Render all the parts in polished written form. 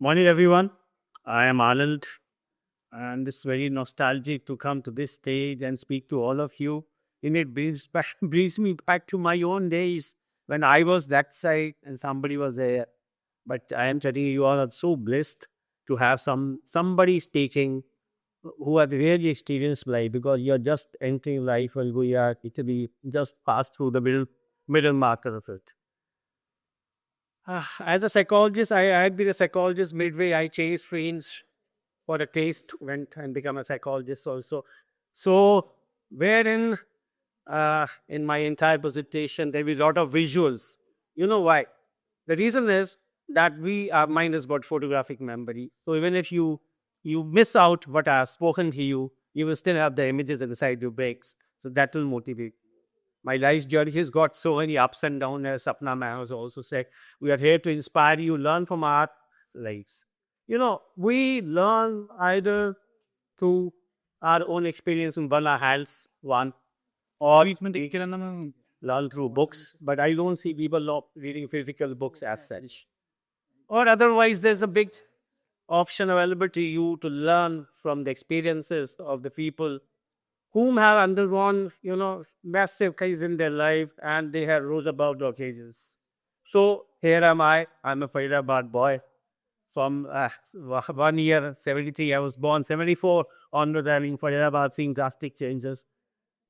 Morning, everyone. I am Anand, and it's very nostalgic to come to this stage and speak to all of you. And it brings me back to my own days when I was that side and somebody was there. But I am telling you, you all are so blessed to have somebody speaking who have really experienced life because you're just entering life and we are literally just passed through the middle marker of it. As a psychologist, I had been a psychologist midway. I changed fields for a taste, went and become a psychologist also. So, wherein in my entire presentation, there will be a lot of visuals. You know why? The reason is that our mind is about photographic memory. So even if you miss out what I have spoken to you, you will still have the images inside your brains. So that will motivate. My life's journey has got so many ups and downs, as Sapna Man has also said. We are here to inspire you, learn from our lives. We learn either through our own experience in burn our hands, one, or we can learn through books, but I don't see people reading physical books as such. Or otherwise, there's a big option available to you to learn from the experiences of the people whom have undergone, massive crises in their life and they have rose above the occasions. So here am I. I'm a Faridabad boy from 1 year, 73. I was born 74 onward. I mean, Faridabad seeing drastic changes.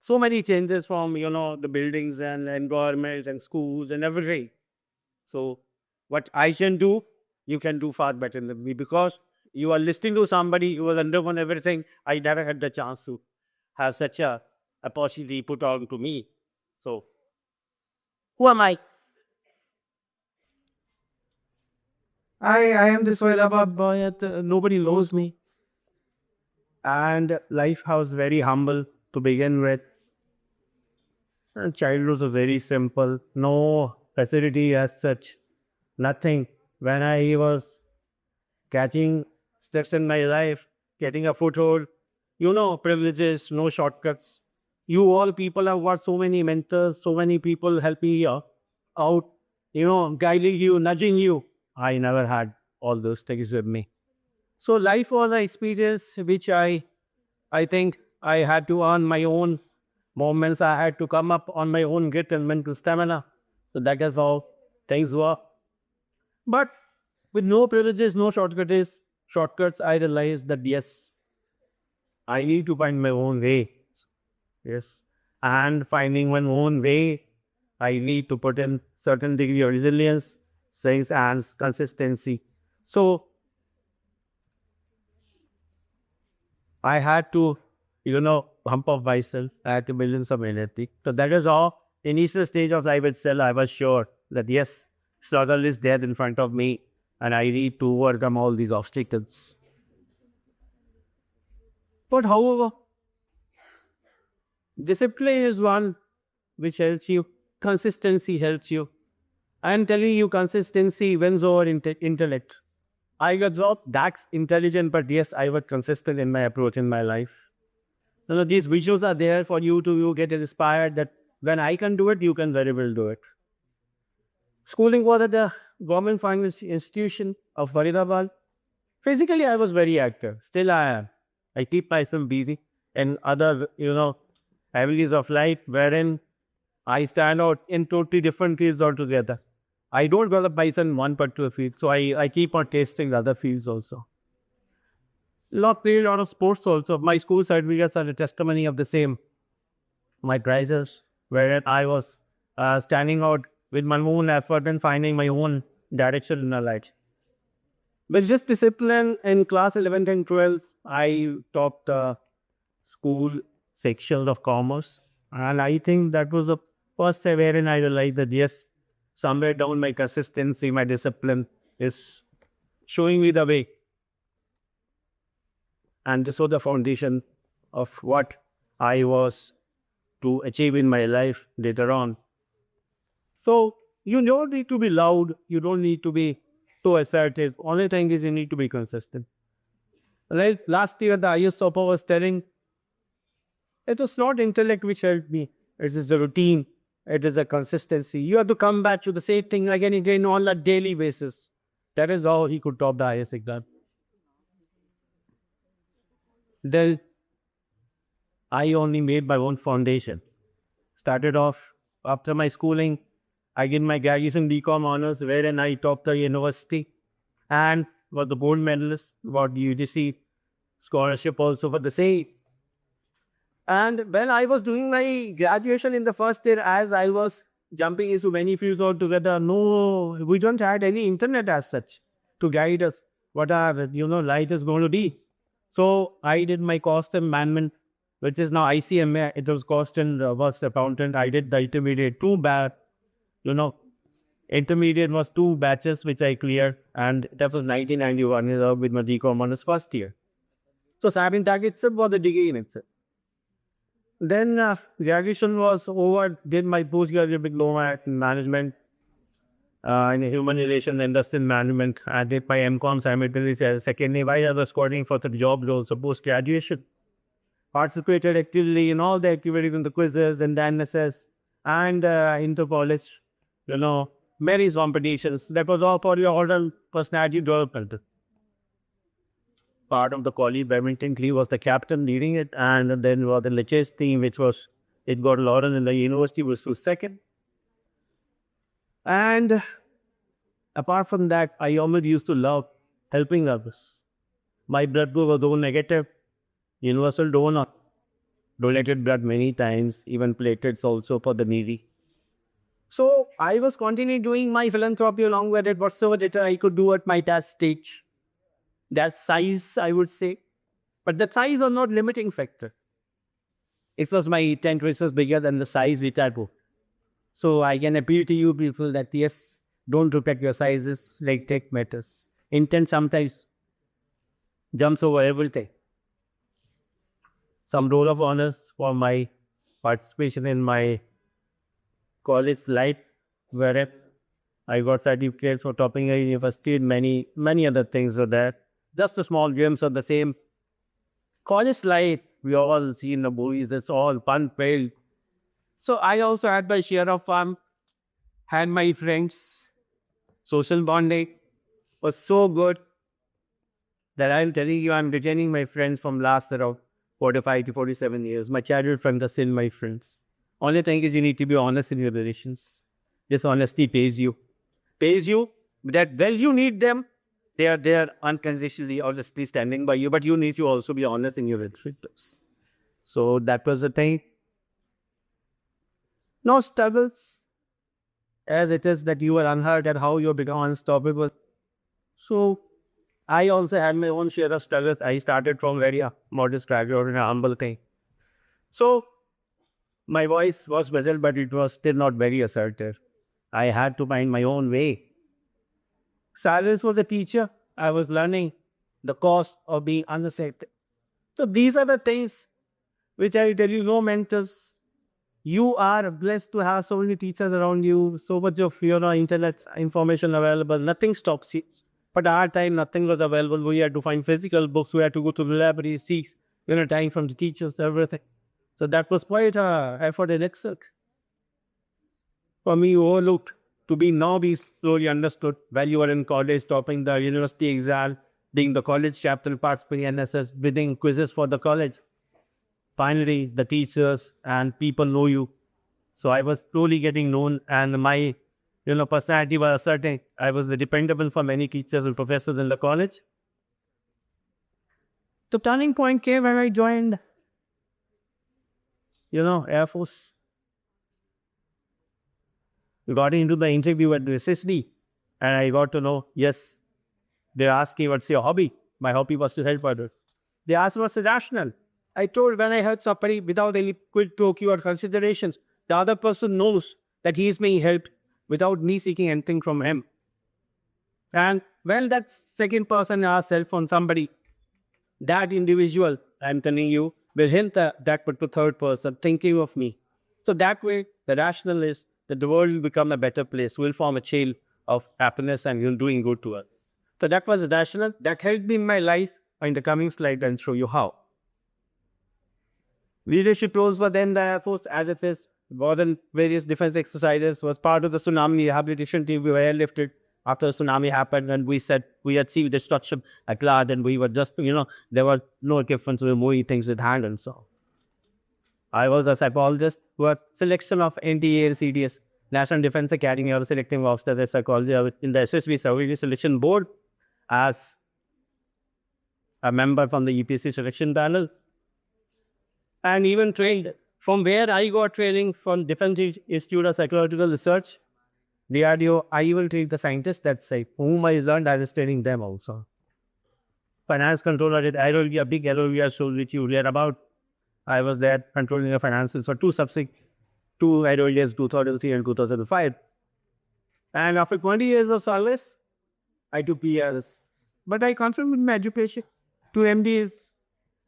So many changes from, the buildings and environment and schools and everything. So what I can do, you can do far better than me because you are listening to somebody who has undergone everything. I never had the chance to have such a opportunity put on to me. So who am I? I am this Faridabad boy. Nobody knows me. And life was very humble to begin with. And childhood was very simple. No facility as such. Nothing. When I was catching steps in my life, getting a foothold, privileges, no shortcuts. You all people have got so many mentors, so many people helping you out, guiding you, nudging you. I never had all those things with me. So life was an experience which I think I had to earn my own moments. I had to come up on my own grit and mental stamina. So that is how things were. But with no privileges, no shortcuts, I realized that yes, I need to find my own way. Yes. And finding my own way, I need to put in certain degree of resilience, strength, and consistency. So I had to, pump up myself. I had to build in some energy. So that is how initial stage of life itself, I was sure that yes, struggle is there in front of me and I need to overcome all these obstacles. But however, discipline is one which helps you. Consistency helps you. I am telling you, consistency wins over intellect. I got not that intelligent, but yes, I was consistent in my approach in my life. These visuals are there for you to you get inspired that when I can do it, you can very well do it. Schooling was at the government finance institution of Faridabad. Physically, I was very active. Still, I am. I keep myself busy in other, areas of life wherein I stand out in totally different fields altogether. I don't develop myself in one particular field, so I keep on tasting the other fields also. Played a lot of sports also. My school certificates are a testimony of the same. My prizes, wherein I was standing out with my own effort and finding my own direction in my life. With just discipline in class 11th and 12th, I topped the school section of commerce. And I think that was the first time wherein I realized that yes, somewhere down my consistency, my discipline is showing me the way. And this was the foundation of what I was to achieve in my life later on. So you don't need to be loud, you don't need to be so assertive. Only thing is you need to be consistent. Like last year, the IS topper was telling it was not intellect which helped me. It is the routine. It is the consistency. You have to come back to the same thing again and again on a daily basis. That is how he could top the highest exam. Then I only made my own foundation. Started off after my schooling, I did my graduation BCom honors, wherein I topped the university and was the gold medalist, got UGC scholarship also for the same. And when I was doing my graduation in the first year, as I was jumping into many fields altogether, no, we don't had any internet as such to guide us what our light is going to be. So I did my cost and management, which is now ICMA. It was cost and was accountant. I did the intermediate you know, intermediate was 2 batches which I cleared, and that was 1991 with my GCom honors first year. So Sabin Tag itself was the degree in itself. Then graduation was over, did my postgraduate diploma in management in human relation industrial management. I did my MCom simultaneously as secondly while I was studying for the job roles of post-graduation. Participated actively in all the activities in the quizzes and the NSS and into college, many competitions. That was all for your order personality development. Part of the college badminton team was the captain leading it, and then was the chess team, which was it got Lauren in the university was to second. And apart from that, I always used to love helping others. My blood group was O negative, universal donor, donated blood many times, even platelets also for the needy. So I was continuing doing my philanthropy along with it, whatsoever that I could do at my task stage. That size, I would say. But the size was not limiting factor. It was my tent which was bigger than the size which I booked. So I can appeal to you people that yes, don't look at your sizes, like tech matters. Intent sometimes jumps over everything. Some roll of honors for my participation in my college life, where I got certificates for topping a university and many other things were there. Just a small glimpse of the same college life we all see in the movies. It's all fun-filled. So I also had my share of fun, had my friends. Social bonding was so good that I'm telling you, I'm retaining my friends from last around 45 to 47 years. My childhood friends are still my friends. Only thing is you need to be honest in your relations. This honesty pays you. Pays you that well you need them. They are there unconditionally, honestly standing by you, but you need to also be honest in your relationships. So that was the thing. No struggles, as it is that you were unheard and how you become unstoppable. So I also had my own share of struggles. I started from very modest background and a humble thing. So my voice was visible, but it was still not very assertive. I had to find my own way. Silence was a teacher. I was learning the cost of being unaccepted. So these are the things which I tell you, no mentors. You are blessed to have so many teachers around you, so much of internet information available. Nothing stops you. But at our time, nothing was available. We had to find physical books. We had to go to the library, seek time from the teachers, everything. So that was quite an effort in itself. For me, overlooked to be now be slowly understood while you were in college, topping the university exam, being the college chapter, participating in NSS, bidding quizzes for the college. Finally, the teachers and people know you. So I was slowly getting known, and my personality was asserting. I was dependable for many teachers and professors in the college. The turning point came when I joined, Air Force. We got into the interview at the SSD, and I got to know, yes, they asked me, what's your hobby? My hobby was to help others. They asked what's rational. I told when I help somebody without any quid pro quo or considerations, the other person knows that he is being helped without me seeking anything from him. And when that second person asks help from somebody, that individual, I'm telling you, will hint that particular third person thinking of me. So that way, the rational is that the world will become a better place. We'll form a chain of happiness and you're doing good to us. So that was rational. That helped me in my life. In the coming slide, I'll show you how. Leadership roles were then the Air Force as it is. More than various defense exercises, was part of the tsunami rehabilitation team. We were airlifted after the tsunami happened, and we said we had seen destruction at large, and we were just, there were no equipment, we were moving things with hand. And so I was a psychologist who had selection of NTA and CDS, National Defense Academy. I was selecting officers as psychology. I was in the SSB Service Selection Board as a member from the EPC selection panel, and even trained from where I got training from Defense Institute of Psychological Research, DRDO. I even trained the scientists that say, whom I learned, I was training them also. Finance controller at a big LOVR show which you read about. I was there controlling the finances for two LOVRs, 2003 and 2005. And after 20 years of service, I took PRs. But I contributed my education to MDs.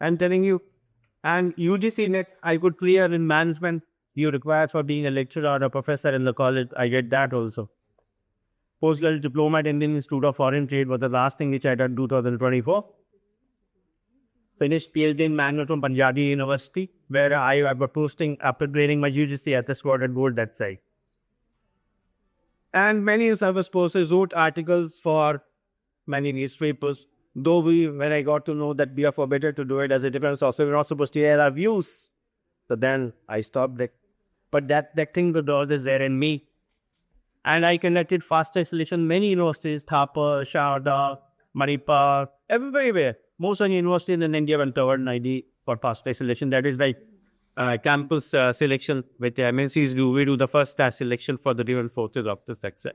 I'm telling you. And UGC net, I could clear in management. You require for being a lecturer or a professor in the college. I get that also. Postgraduate diploma at Indian Institute of Foreign Trade was the last thing which I did in 2024. Finished PhD in management from Punjabi University, where I was posting after training my UGC at the squadron board that side. And many service forces wrote articles for many newspapers. Though when I got to know that we are forbidden to do it as a defense officer, we're not supposed to air our views. So then I stopped it. But that thing was always there in me. And I conducted fast selection many universities, Thapar, Sharda, Manipur, everywhere. Most of the universities in India went toward an ID for fast selection. That is like campus selection with the MNCs do. We do the first selection for the different forces of the section.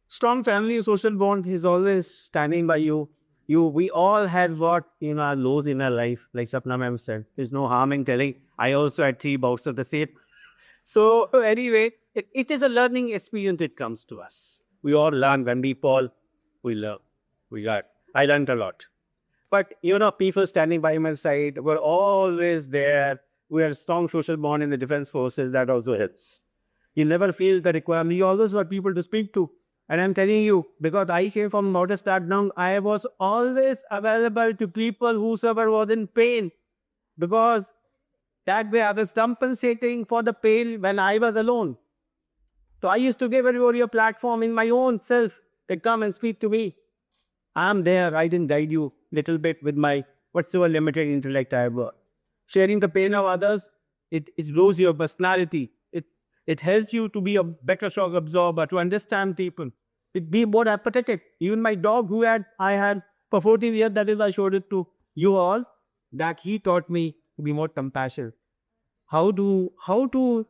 Strong family social bond is always standing by you. We all had what in our lows in our life, like Sapna ma'am said. There's no harm in telling. I also had 3 bouts of the same. So anyway, it is a learning experience. It comes to us. We all learn when we fall. We learn. I learned a lot. But people standing by my side were always there. We had a strong social bond in the defense forces. That also helps. You never feel the requirement. You always want people to speak to. And I'm telling you, because I came from modest background, I was always available to people whosoever was in pain. Because that way I was compensating for the pain when I was alone. So I used to give everybody a platform in my own self to come and speak to me. I'm there. I can guide you a little bit with my whatsoever limited intellect I have got. Sharing the pain of others, it grows your personality. It helps you to be a better shock absorber, to understand people. It be more empathetic. Even my dog who I had for 14 years, that is I showed it to you all, that he taught me to be more compassionate. How to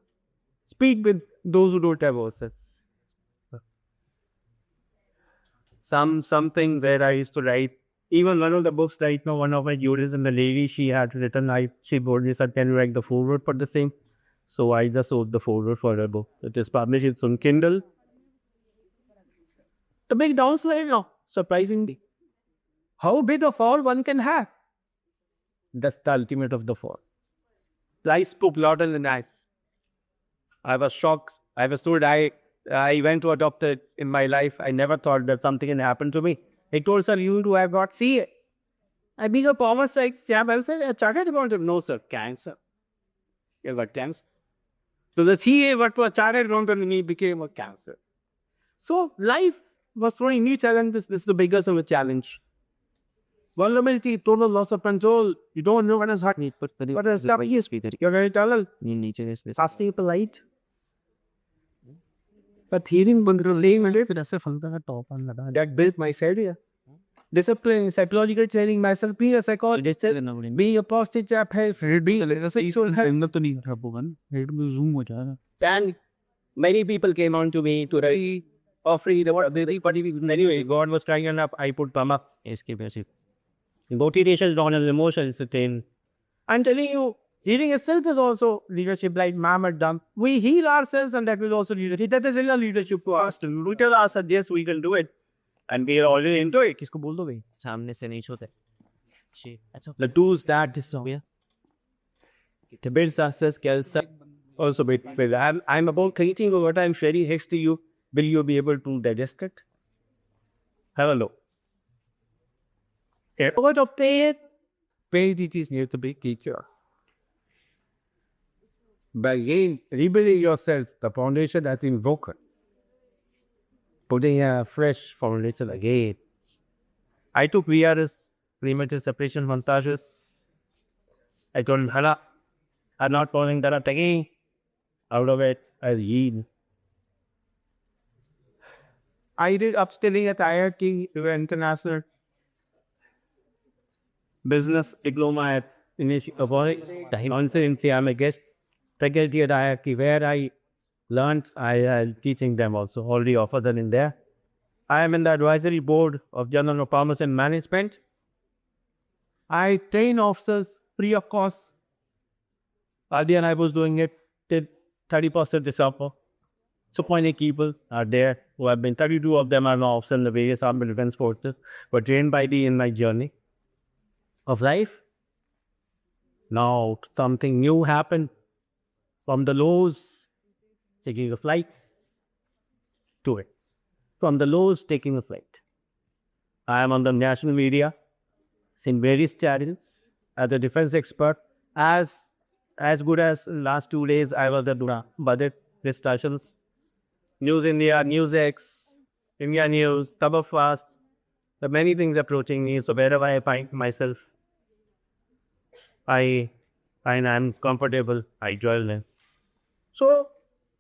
speak with those who don't have voices. Something where I used to write. Even one of the books right now, one of my tutors in the Navy, she had written, she told me, said, can you write the foreword for the same? So I just wrote the foreword for her book. It is published, it's on Kindle. The big downside now, surprisingly. How big a fall one can have? That's the ultimate of the fall. Life spoke louder than eyes. I was shocked. I was told I went to a doctor in my life. I never thought that something can happen to me. He told, sir, you do have got CA. I being a commerce like I said, I chartered about it. No, sir, cancer. You got cancer. So the CA, what was chartered around me, became a cancer. So life was throwing new challenges. This is the biggest of a challenge. Vulnerability, total loss of control. You don't know what is happening. What is happening? You're very tunnel. Stay polite. But hearing that built my failure. Discipline, psychological training, myself being a psychologist, being a positive chap, being a sexual health. And many people came on to me to offer anyway, God was trying enough, I put thumb up. Motivation is not an emotion, it's a thing. I'm telling you, healing itself is also leadership, like Ma'am had done. We heal ourselves and that will also leadership. That is a leadership to us. We tell ourselves, yes, we can do it. And we are already into it. किसको बोल दो भाई सामने से नहीं छोड़ते the tools that to build success skills also build. I'm about thinking of what I'm sharing next to you. Will you be able to digest it? Have a look. What of it? Page is near the big teacher. By again rebuilding yourself, the foundation has been broken. Putting a fresh foundation again. I took VRS, premature separation montages. I told Hana, I'm not calling that again. Out of it, I heal. I did upskilling at IIT International Business Diploma at Initiative. I'm a guest faculty at IIT where I learned. I am teaching them also. Already offer them in there. I am in the advisory board of General Commerce and Management. I train officers free of cost. Earlier I was doing it till 30% December. So many people are there who have been, 32 of them are now officers in the various armed defense forces, were trained by me in my journey of life. Now something new happened. From the lows, taking a flight to it. From the lows, taking a flight. I am on the national media, in various channels, as a defense expert. As good as last 2 days, I was at budget discussions. News India, News X, India News, Cover Fast. There are many things approaching me. So wherever I find myself, I'm comfortable. I join them. So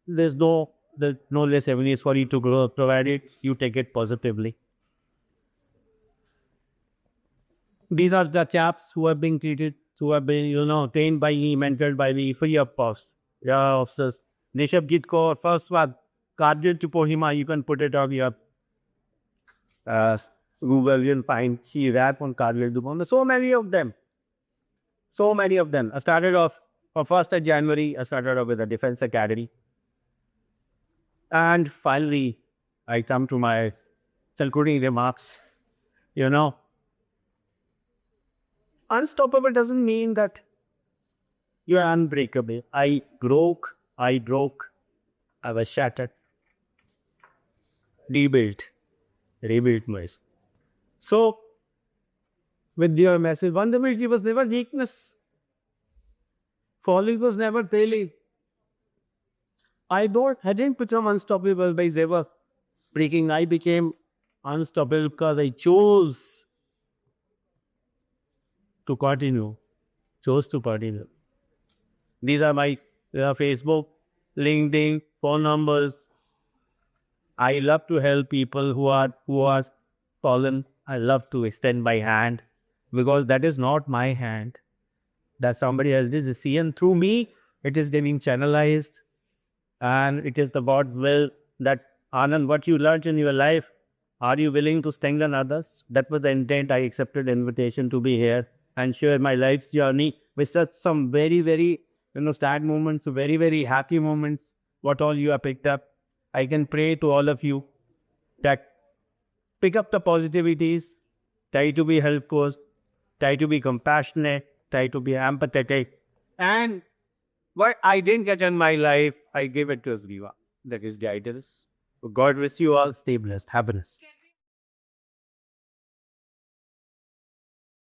there's no less avenues for you to grow, provided you take it positively. These are the chaps who have been treated, who have been, trained by me, mentored by me, free of cost. Yeah, officers. Nishabjit Kaur, first one, Kargil to Kohima, you can put it on your Google, you'll find she rap on Kargil to Kohima. So many of them. So many of them. I started off on 1st of January, I started off with the Defense Academy. And finally, I come to my concluding remarks. Unstoppable doesn't mean that you are unbreakable. I broke, I was shattered. Rebuilt myself. So, with your message, vulnerability was never weakness. Falling was never failing. I didn't become unstoppable by ever breaking. I became unstoppable because I chose to continue. These are my Facebook, LinkedIn, phone numbers. I love to help people who are fallen. I love to extend my hand because that is not my hand. That somebody else is seeing through me. It is getting channelized, and it is the God's will that, Anand, what you learned in your life, are you willing to strengthen others? That was the intent. I accepted the invitation to be here and share my life's journey with such some very, very, sad moments, very, very happy moments, what all you have picked up. I can pray to all of you that pick up the positivities, try to be helpful, try to be compassionate, try to be empathetic. And what I didn't get in my life, I give it to Asriva. That is the ideals. God bless you all. Stay blessed. Happiness.